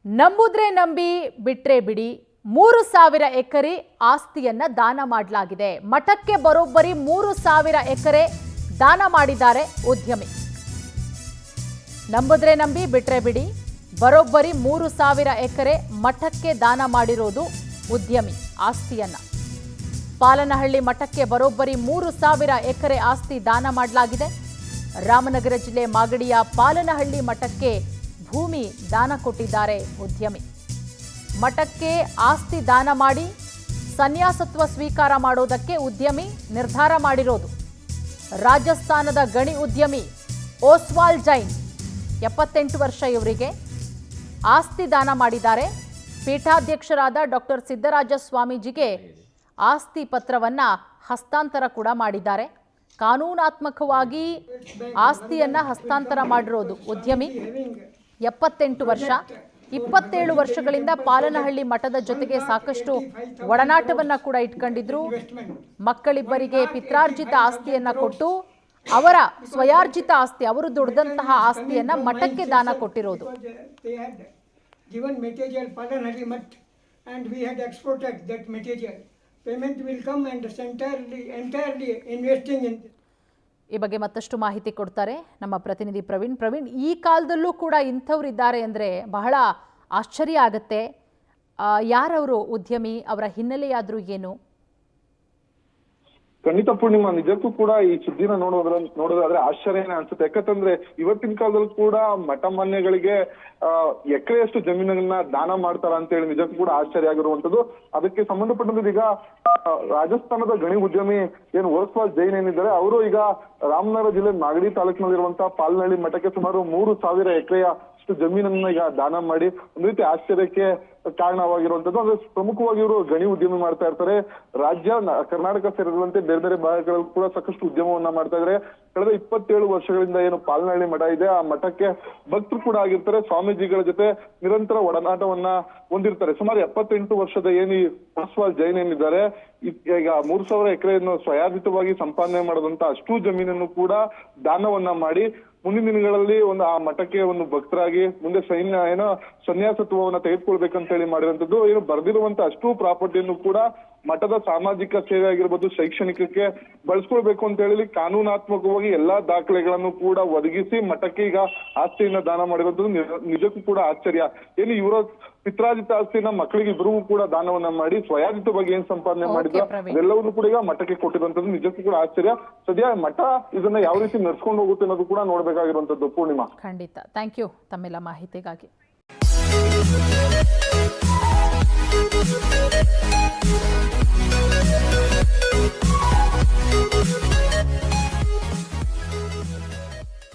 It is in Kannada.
ನಂಬುದ್ರೆ ನಂಬಿ ಬಿಟ್ರೆ ಬಿಡಿ 3,000 ಎಕರೆ ಆಸ್ತಿಯನ್ನ ದಾನ ಮಾಡಲಾಗಿದೆ. ಮಠಕ್ಕೆ ಬರೋಬ್ಬರಿ 3,000 ಎಕರೆ ದಾನ ಮಾಡಿದ್ದಾರೆ ಉದ್ಯಮಿ. ನಂಬುದ್ರೆ ನಂಬಿ ಬಿಟ್ರೆ ಬಿಡಿ ಬರೋಬ್ಬರಿ 3,000 ಎಕರೆ ಮಠಕ್ಕೆ ದಾನ ಮಾಡಿರೋದು ಉದ್ಯಮಿ ಆಸ್ತಿಯನ್ನ. ಪಾಲನಹಳ್ಳಿ ಮಠಕ್ಕೆ ಬರೋಬ್ಬರಿ 3,000 ಎಕರೆ ಆಸ್ತಿ ದಾನ ಮಾಡಲಾಗಿದೆ. ರಾಮನಗರ ಜಿಲ್ಲೆ ಮಾಗಡಿಯ ಪಾಲನಹಳ್ಳಿ ಮಠಕ್ಕೆ ಭೂಮಿ ದಾನ ಕೊಟ್ಟಿದ್ದಾರೆ ಉದ್ಯಮಿ. ಮಠಕ್ಕೆ ಆಸ್ತಿ ದಾನ ಮಾಡಿ ಸನ್ಯಾಸತ್ವ ಸ್ವೀಕಾರ ಮಾಡೋದಕ್ಕೆ ಉದ್ಯಮಿ ನಿರ್ಧಾರ ಮಾಡಿರೋದು. ರಾಜಸ್ಥಾನದ ಗಣಿ ಉದ್ಯಮಿ ಓಸ್ವಾಲ್ ಜೈನ್ 78 ವರ್ಷ ಇವರಿಗೆ ಆಸ್ತಿ ದಾನ ಮಾಡಿದ್ದಾರೆ. ಪೀಠಾಧ್ಯಕ್ಷರಾದ ಡಾಕ್ಟರ್ ಸಿದ್ದರಾಜ ಸ್ವಾಮೀಜಿಗೆ ಆಸ್ತಿ ಪತ್ರವನ್ನ ಹಸ್ತಾಂತರ ಕೂಡ ಮಾಡಿದ್ದಾರೆ. ಕಾನೂನಾತ್ಮಕವಾಗಿ ಆಸ್ತಿಯನ್ನ ಹಸ್ತಾಂತರ ಮಾಡಿರೋದು ಉದ್ಯಮಿ. 78 ವರ್ಷ, 27 ವರ್ಷಗಳಿಂದ ಪಾಲನಹಳ್ಳಿ ಮಠದ ಜೊತೆಗೆ ಸಾಕಷ್ಟು ಒಡನಾಟವನ್ನ ಕೂಡ ಇಟ್ಕೊಂಡಿದ್ರು. ಮಕ್ಕಳಿಬ್ಬರಿಗೆ ಪಿತ್ರಾರ್ಜಿತ ಆಸ್ತಿಯನ್ನ ಕೊಟ್ಟು ಅವರ ಸ್ವಯಾರ್ಜಿತ ಆಸ್ತಿ, ಅವರು ದುಡಿದಂತಹ ಆಸ್ತಿಯನ್ನ ಮಠಕ್ಕೆ ದಾನ ಕೊಟ್ಟಿರೋದು. ಈ ಬಗ್ಗೆ ಮತ್ತಷ್ಟು ಮಾಹಿತಿ ಕೊಡ್ತಾರೆ ನಮ್ಮ ಪ್ರತಿನಿಧಿ ಪ್ರವೀಣ್. ಈ ಕಾಲದಲ್ಲೂ ಕೂಡ ಇಂಥವ್ರು ಇದ್ದಾರೆ ಅಂದರೆ ಬಹಳ ಆಶ್ಚರ್ಯ ಆಗತ್ತೆ. ಯಾರವರು ಉದ್ಯಮಿ, ಅವರ ಹಿನ್ನೆಲೆಯಾದ್ರೂ ಏನು? ಖಂಡಿತ ಪೂರ್ಣಿಮಾ, ನಿಜಕ್ಕೂ ಕೂಡ ಈ ಸುದ್ದಿನ ನೋಡೋದಾದ್ರೆ ಆಶ್ಚರ್ಯನೇ ಅನ್ಸುತ್ತೆ. ಯಾಕಂತಂದ್ರೆ ಇವತ್ತಿನ ಕಾಲದಲ್ಲಿ ಕೂಡ ಮಠ ಮಾನ್ಯಗಳಿಗೆ ಎಕರೆಯಷ್ಟು ಜಮೀನನ್ನ ದಾನ ಮಾಡ್ತಾರ ಅಂತ ಹೇಳಿ ನಿಜಕ್ಕೂ ಕೂಡ ಆಶ್ಚರ್ಯ ಆಗಿರುವಂತದ್ದು. ಅದಕ್ಕೆ ಸಂಬಂಧಪಟ್ಟಂತೆ ಈಗ ರಾಜಸ್ಥಾನದ ಗಣಿ ಉದ್ಯಮಿ ಏನು ಓಸ್ವಾಲ್ ಜೈನ್ ಏನಿದ್ದಾರೆ, ಅವರು ಈಗ ರಾಮನಗರ ಜಿಲ್ಲೆ ಮಾಗಡಿ ತಾಲೂಕಿನಲ್ಲಿರುವಂತಹ ಪಾಲನಹಳ್ಳಿ ಮಠಕ್ಕೆ ಸುಮಾರು 3,000 ಎಕರೆಯ ಜಮೀನನ್ನ ಈಗ ದಾನ ಮಾಡಿ ಒಂದ್ ರೀತಿ ಆಶ್ಚರ್ಯಕ್ಕೆ ಕಾರಣವಾಗಿರುವಂತದ್ದು. ಅಂದ್ರೆ ಪ್ರಮುಖವಾಗಿ ಇವರು ಗಣಿ ಉದ್ಯಮ ಮಾಡ್ತಾ ಇರ್ತಾರೆ. ರಾಜ್ಯ ಕರ್ನಾಟಕ ಸೇರಿದಂತೆ ಬೇರೆ ಬೇರೆ ಭಾಗಗಳಲ್ಲಿ ಕೂಡ ಸಾಕಷ್ಟು ಉದ್ಯಮವನ್ನ ಮಾಡ್ತಾ ಇದ್ದಾರೆ. ಕಳೆದ 27 ವರ್ಷಗಳಿಂದ ಏನು ಪಾಲನಹಳ್ಳಿ ಮಠ ಇದೆ, ಆ ಮಠಕ್ಕೆ ಭಕ್ತರು ಕೂಡ ಆಗಿರ್ತಾರೆ. ಸ್ವಾಮೀಜಿಗಳ ಜೊತೆ ನಿರಂತರ ಒಡನಾಟವನ್ನ ಹೊಂದಿರ್ತಾರೆ. ಸುಮಾರು 78 ವರ್ಷದ ಏನು ಓಸ್ವಾಲ್ ಜೈನ್ ಏನಿದ್ದಾರೆ, ಈಗ 3,000 ಎಕರೆಯನ್ನು ಸ್ವಯಾರ್ಜಿತವಾಗಿ ಸಂಪಾದನೆ ಮಾಡದಂತ ಅಷ್ಟು ಜಮೀನನ್ನು ಕೂಡ ದಾನವನ್ನ ಮಾಡಿ ಮುಂದಿನ ದಿನಗಳಲ್ಲಿ ಆ ಮಠಕ್ಕೆ ಒಂದು ಭಕ್ತರಾಗಿ ಮುಂದೆ ಸನ್ಯಾಸತ್ವವನ್ನ ತೆಗೆದುಕೊಳ್ಬೇಕಂತ ಹೇಳಿ ಮಾಡಿರುವಂತದ್ದು. ಏನು ಬರೆದಿರುವಂತ ಅಷ್ಟು ಪ್ರಾಪರ್ಟಿಯನ್ನು ಕೂಡ ಮಠದ ಸಾಮಾಜಿಕ ಸೇವೆ ಆಗಿರ್ಬೋದು, ಶೈಕ್ಷಣಿಕಕ್ಕೆ ಬಳಸ್ಕೊಳ್ಬೇಕು ಅಂತ ಹೇಳಿ ಕಾನೂನಾತ್ಮಕವಾಗಿ ಎಲ್ಲಾ ದಾಖಲೆಗಳನ್ನು ಕೂಡ ಒದಗಿಸಿ ಮಠಕ್ಕೆ ಈಗ ಆಸ್ತಿಯನ್ನ ದಾನ ಮಾಡಿರುವಂತದ್ದು ನಿಜಕ್ಕೂ ಕೂಡ ಆಶ್ಚರ್ಯ. ಏನು ಇವರ ಪಿತ್ರಾರ್ಜಿತ ಆಸ್ತಿಯನ್ನ ಮಕ್ಕಳಿಗೆ ಇಬ್ಬರೂ ಕೂಡ ದಾನವನ್ನ ಮಾಡಿ ಸ್ವಯಾರ್ಜಿತವಾಗಿ ಏನ್ ಸಂಪಾದನೆ ಮಾಡಿದ್ರು ಅದೆಲ್ಲವನ್ನು ಕೂಡ ಈಗ ಮಠಕ್ಕೆ ಕೊಟ್ಟಿರುವಂತದ್ದು ನಿಜಕ್ಕೂ ಕೂಡ ಆಶ್ಚರ್ಯ. ಸದ್ಯ ಮಠ ಇದನ್ನ ಯಾವ ರೀತಿ ನಡ್ಸ್ಕೊಂಡು ಹೋಗುತ್ತೆ ಅನ್ನೋದು ಕೂಡ ನೋಡ್ಬೇಕಾಗಿರುವಂತದ್ದು. ಪೂರ್ಣಿಮಾ, ಖಂಡಿತ. ಥ್ಯಾಂಕ್ ಯು ತಮ್ಮೆಲ್ಲ ಮಾಹಿತಿಗಾಗಿ.